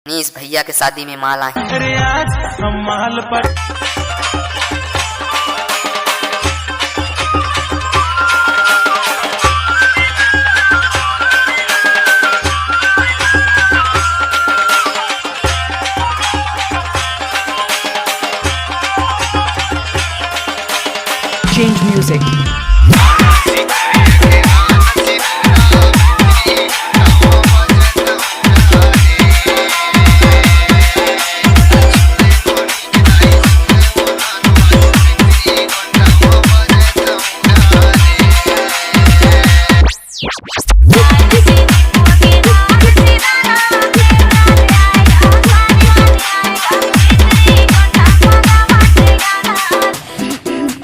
मनीष भैया के शादी में माल आए। अरे आज हम माल पर Change music.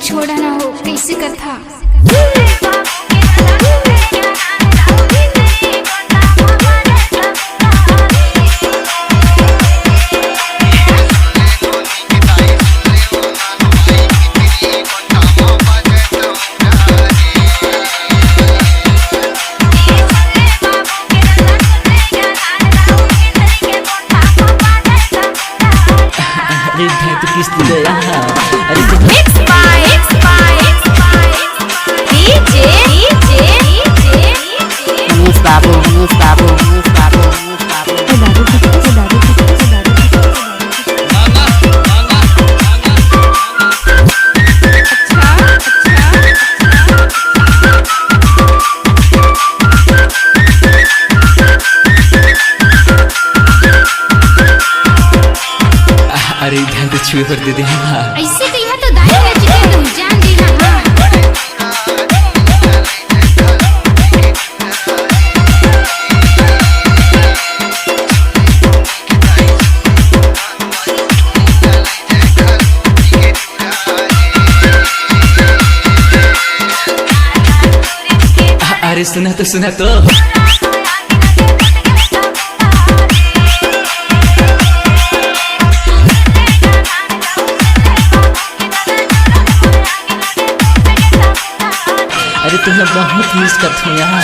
छोड़ा ना हो कैसे कर था। अरे ध्यान से छुए कर दे ऐसे तो यह तो दाई है जिसे तुम जान देना। अरे सुना तो अरे तुम लोग बहुत मिस करते हो यार।